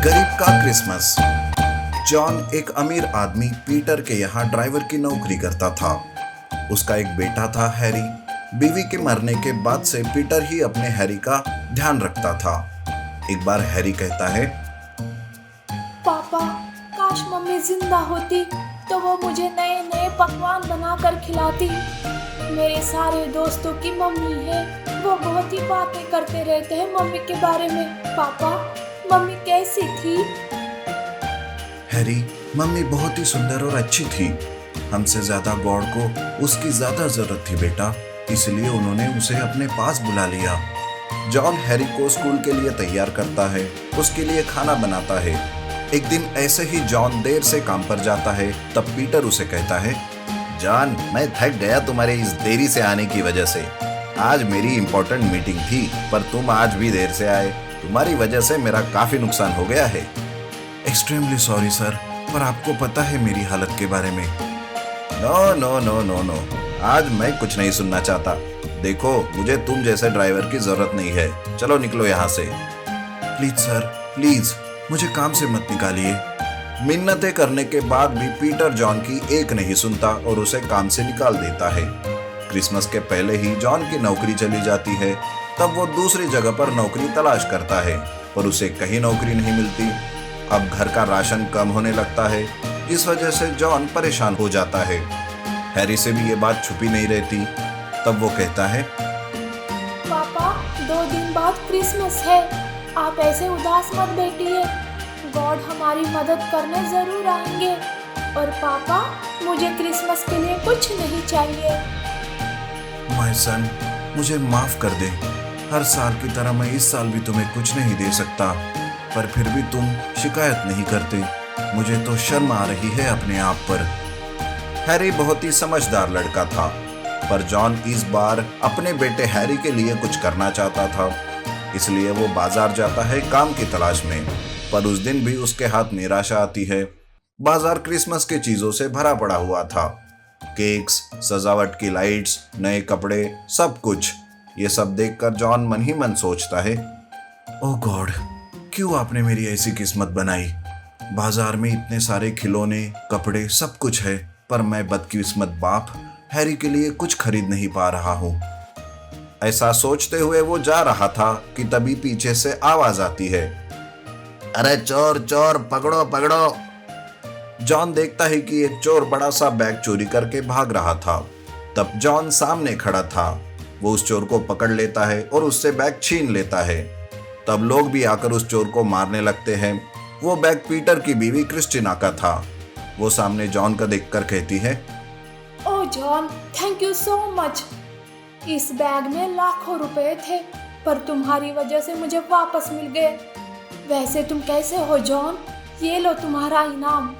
गरीब का Christmas. John एक अमीर आदमी पीटर के यहाँ ड्राइवर की नौकरी करता था। उसका एक बेटा था हैरी। बीवी के मरने के बाद से पीटर ही अपने हैरी का ध्यान रखता था। एक बार हैरी कहता है, पापा, काश मम्मी जिंदा होती तो वो मुझे नए नए पकवान बनाकर खिलाती। मेरे सारे दोस्तों की मम्मी है, वो बहुत ही बातें करते रहते हैं मम्मी के बारे में। पापा, मम्मी कैसी थी? हैरी, मम्मी बहुत ही सुंदर और अच्छी थी। हमसे ज्यादा गॉड को उसकी ज्यादा जरूरत थी बेटा, इसलिए उन्होंने उसे अपने पास बुला लिया। जॉन हैरी को स्कूल के लिए तैयार करता है, उसके लिए खाना बनाता है। एक दिन ऐसे ही जॉन देर से काम पर जाता है, तब पीटर उसे कहता है, जॉन, मैं थक गया तुम्हारे इस देरी से आने की वजह से। आज मेरी इंपॉर्टेंट मीटिंग थी, पर तुम आज भी देर से आए। तुम्हारी वजह से मेरा काफी नुकसान हो गया है। एक्सट्रीमली सॉरी सर, पर आपको पता है मेरी हालत के बारे में। No no no no no, आज मैं कुछ नहीं सुनना चाहता। देखो, मुझे तुम जैसे ड्राइवर की जरूरत नहीं है। चलो निकलो यहाँ से। प्लीज सर, प्लीज मुझे काम से मत निकालिए। मिन्नतें करने के बाद भी पीटर जॉन की एक नहीं सुनता और उसे काम से निकाल देता है। क्रिसमस के पहले ही जॉन की नौकरी चली जाती है। तब वो दूसरी जगह पर नौकरी तलाश करता है, पर उसे कहीं नौकरी नहीं मिलती। अब घर का राशन कम होने लगता है, इस वजह से जॉन परेशान हो जाता है। हैरी से भी ये बात छुपी नहीं रहती। तब वो कहता है, पापा, 2 दिन बाद क्रिसमस है, आप ऐसे उदास मत बैठिए। गॉड हमारी मदद करने जरूर आएंगे। और पापा, मुझे क्रिसमस के लिए कुछ नहीं चाहिए। माय सन, मुझे माफ कर दे। हर साल की तरह मैं इस साल भी तुम्हें कुछ नहीं दे सकता, पर फिर भी तुम शिकायत नहीं करते। मुझे तो शर्म आ रही है अपने आप पर। हैरी बहुत ही समझदार लड़का था, पर जॉन इस बार अपने बेटे हैरी के लिए कुछ करना चाहता था, इसलिए वो बाजार जाता है काम की तलाश में। पर उस दिन भी उसके हाथ निराशा आती है। बाजार क्रिसमस की चीजों से भरा पड़ा हुआ था। केक्स, सजावट की लाइट्स, नए कपड़े, सब कुछ। ये सब देखकर जॉन मन ही मन सोचता है, ओह गॉड, क्यों आपने मेरी ऐसी किस्मत बनाई। बाजार में इतने सारे खिलौने, कपड़े, सब कुछ है, पर मैं बदकिस्मत बाप हैरी के लिए कुछ खरीद नहीं पा रहा हूँ। ऐसा सोचते हुए वो जा रहा था कि तभी पीछे से आवाज आती है, अरे चोर चोर, पकड़ो पकड़ो। जॉन देखता है कि एक चोर बड़ा सा बैग चोरी करके भाग रहा था। तब जॉन सामने खड़ा था। वो उस चोर को पकड़ लेता है और उससे बैग छीन लेता है। तब लोग भी आकर उस चोर को मारने लगते हैं। वो बैग पीटर की बीवी क्रिस्टीना का था। वो सामने जॉन का देखकर कहती है, oh John, thank you so much. इस बैग में लाखों रुपए थे, पर तुम्हारी वजह से मुझे वापस मिल गए। वैसे तुम कैसे हो जॉन? ये लो तुम्हारा इनाम।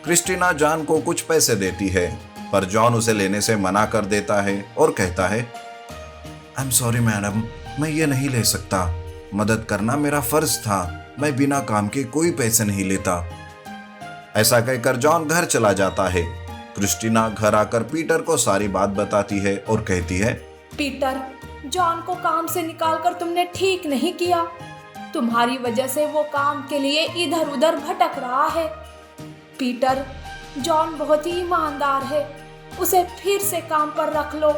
क्रिस्टीना जॉन को कुछ पैसे देती है, पर जॉन उसे लेने से मना कर देता है और कहता है, आई एम सॉरी मैडम, मैं ये नहीं ले सकता। मदद करना मेरा फर्ज था। मैं बिना काम के कोई पैसे नहीं लेता। ऐसा कहकर जॉन घर चला जाता है। क्रिस्टीना घर आकर पीटर को सारी बात बताती है और कहती है, पीटर, जॉन को काम से निकालकर तुमने ठीक नहीं किया। तुम्हारी वजह से वो काम के लिए इधर उधर भटक रहा है। पीटर, जॉन बहुत ही ईमानदार है, उसे फिर से काम पर रख लो।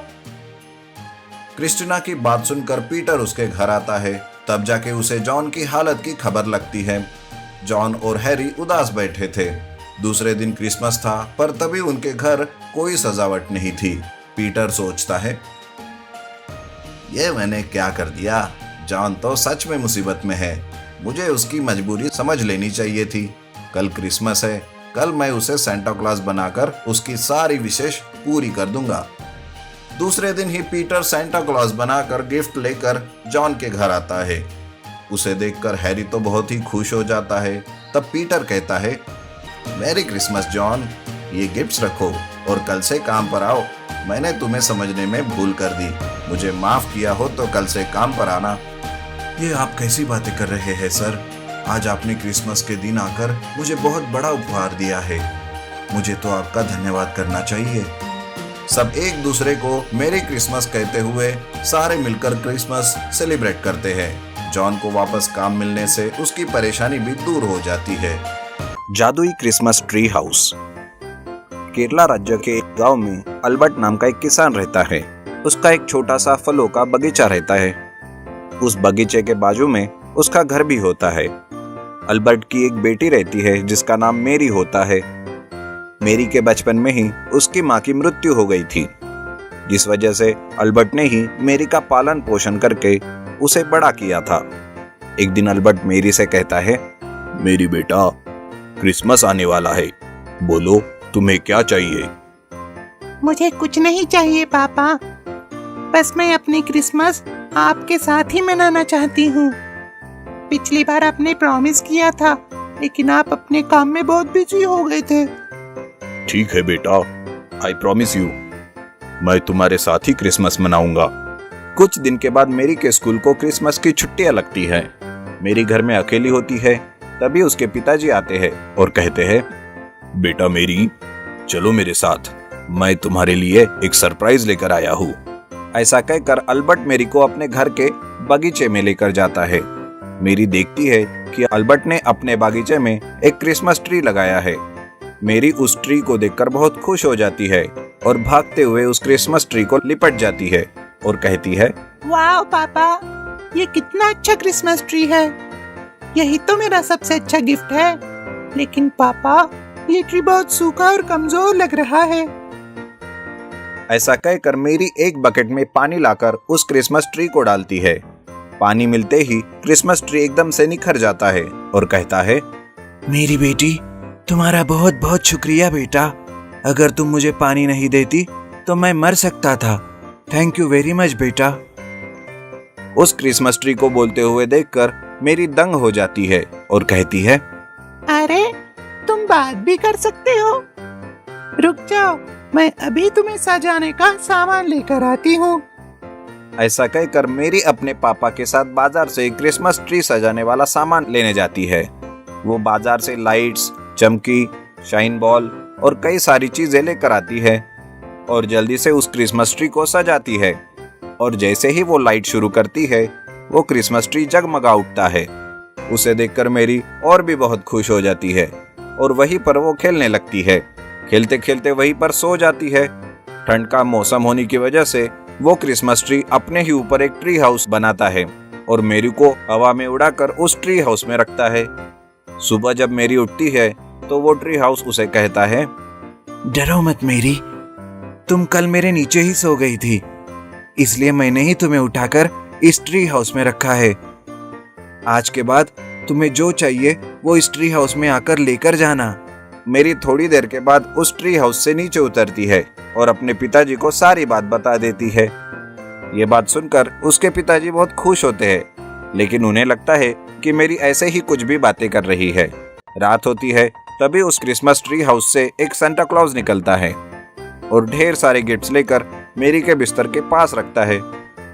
क्रिस्टीना की बात सुनकर पीटर उसके घर आता है। तब जाके उसे जॉन की हालत की खबर लगती है। जॉन और हैरी उदास बैठे थे। दूसरे दिन क्रिसमस था, पर तभी उनके घर कोई सजावट नहीं थी। पीटर सोचता है, ये मैंने क्या कर दिया। जॉन तो सच में मुसीबत में है। मुझे उसकी मजबूरी समझ लेनी चाहिए थी। कल क्रिसमस है, कल मैं उसे सेंटा क्लॉज बनाकर उसकी सारी विशेष पूरी कर दूंगा। दूसरे दिन ही पीटर सेंटा क्लॉज बनाकर गिफ्ट लेकर जॉन के घर आता है। उसे देखकर हैरी तो बहुत ही खुश हो जाता है। तब पीटर कहता है, मैरी क्रिसमस जॉन, ये गिफ्ट्स रखो और कल से काम पर आओ। मैंने तुम्हें समझने में भूल कर दी। मुझे माफ किया हो तो कल से काम पर आना। ये आप कैसी बातें कर रहे हैं सर? आज आपने क्रिसमस के दिन आकर मुझे बहुत बड़ा उपहार दिया है। मुझे तो आपका धन्यवाद करना चाहिए। सब एक दूसरे को मेरी क्रिसमस कहते हुए सारे मिलकर क्रिसमस सेलिब्रेट करते हैं। जॉन को वापस काम मिलने से उसकी परेशानी भी दूर हो जाती है। जादुई क्रिसमस ट्री हाउस। केरला राज्य के एक गांव में अल्बर्ट नाम का एक किसान रहता है। उसका एक छोटा सा फलों का बगीचा रहता है। उस बगीचे के बाजू में उसका घर भी होता है। अल्बर्ट की एक बेटी रहती है जिसका नाम मेरी होता है। मेरी के बचपन में ही उसकी माँ की मृत्यु हो गई थी, जिस वजह से अल्बर्ट ने ही मेरी का पालन पोषण करके उसे बड़ा किया था। एक दिन अल्बर्ट मेरी से कहता है, मेरी बेटा, क्रिसमस आने वाला है, बोलो तुम्हें क्या चाहिए? मुझे कुछ नहीं चाहिए पापा, बस मैं अपनी क्रिसमस आपके साथ ही मनाना चाहती हूँ। पिछली बार आपने प्रॉमिस किया था, लेकिन आप अपने काम में बहुत बिजी हो गए थे। ठीक है बेटा, आई प्रॉमिस यू, मैं तुम्हारे साथ ही क्रिसमस मनाऊंगा। कुछ दिन के बाद मेरी के स्कूल को क्रिसमस की छुट्टियां लगती है। मेरी घर में अकेली होती है। तभी उसके पिताजी आते हैं और कहते हैं, बेटा मेरी, चलो मेरे साथ, मैं तुम्हारे लिए एक सरप्राइज लेकर आया हूँ। ऐसा कहकर अल्बर्ट मेरी को अपने घर के बगीचे में लेकर जाता है। मेरी देखती है कि अल्बर्ट ने अपने बगीचे में एक क्रिसमस ट्री लगाया है। मेरी उस ट्री को देखकर बहुत खुश हो जाती है और भागते हुए उस क्रिसमस ट्री को लिपट जाती है और कहती है, वाह पापा, ये कितना अच्छा क्रिसमस ट्री है। यही तो मेरा सबसे अच्छा गिफ्ट है। लेकिन पापा, ये ट्री बहुत सूखा और कमजोर लग रहा है। ऐसा कहकर मेरी एक बकेट में पानी लाकर उस क्रिसमस ट्री को डालती है। पानी मिलते ही क्रिसमस ट्री एकदम से निखर जाता है और कहता है, मेरी बेटी, तुम्हारा बहुत बहुत शुक्रिया बेटा। अगर तुम मुझे पानी नहीं देती तो मैं मर सकता था। थैंक यू वेरी मच बेटा। उस क्रिसमस ट्री को बोलते हुए देखकर मेरी दंग हो जाती है और कहती है, अरे तुम बात भी कर सकते हो। रुक जाओ, मैं अभी तुम्हें सजाने का सामान लेकर आती हूँ। ऐसा कहकर मेरी अपने पापा के साथ बाजार से क्रिसमस ट्री सजाने वाला सामान लेने जाती है। वो बाजार से लाइट्स, चमकी, शाइन बॉल और कई सारी चीजें लेकर आती है और जल्दी से उस क्रिसमस ट्री को सजाती है। और जैसे ही वो लाइट शुरू करती है, वो क्रिसमस ट्री जगमगा उठता है। उसे देखकर मेरी और भी बहुत खुश हो जाती है और वहीं पर वो खेलने लगती है। खेलते खेलते वहीं पर सो जाती है। ठंड का मौसम होने की वजह से वो क्रिसमस ट्री अपने ही ऊपर एक ट्री हाउस बनाता है और मेरी को हवा में उड़ाकर उस ट्री हाउस में रखता है। सुबह जब मेरी उठती है तो वो ट्री हाउस उसे कहता है, डरो मत मेरी, तुम कल मेरे नीचे ही सो गई थी, इसलिए मैंने ही तुम्हें उठाकर इस ट्री हाउस में रखा है। आज के बाद तुम्हें जो चाहिए वो इस ट्री हाउस में आकर लेकर जाना। मेरी थोड़ी देर के बाद उस ट्री हाउस से नीचे उतरती है और अपने पिताजी को सारी बात बता देती है। ये बात सुनकर उसके पिताजी बहुत खुश होते हैं, लेकिन उन्हें लगता है कि मेरी ऐसे ही कुछ भी बातें कर रही है। रात होती है, तभी उस क्रिसमस ट्री हाउस से एक सांता क्लॉज निकलता है और ढेर सारे गिफ्ट्स लेकर मेरी के बिस्तर के पास रखता है।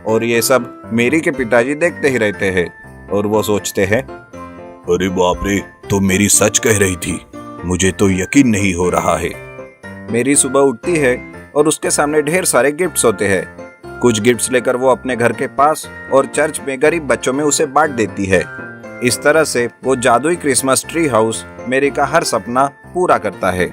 और ये सब मेरी के पिताजी देखते ही रहते हैं और वो सोचते हैं, अरे बाप रे, तो मेरी सच कह रही थी, मुझे तो यकीन नहीं हो रहा है। मेरी सुबह उठती है और उसके सामने ढेर सारे गिफ्ट्स होते हैं। कुछ गिफ्ट्स लेकर वो अपने घर के पास और चर्च में गरीब बच्चों में उसे बांट देती है। इस तरह से वो जादुई क्रिसमस ट्री हाउस मेरी का हर सपना पूरा करता है।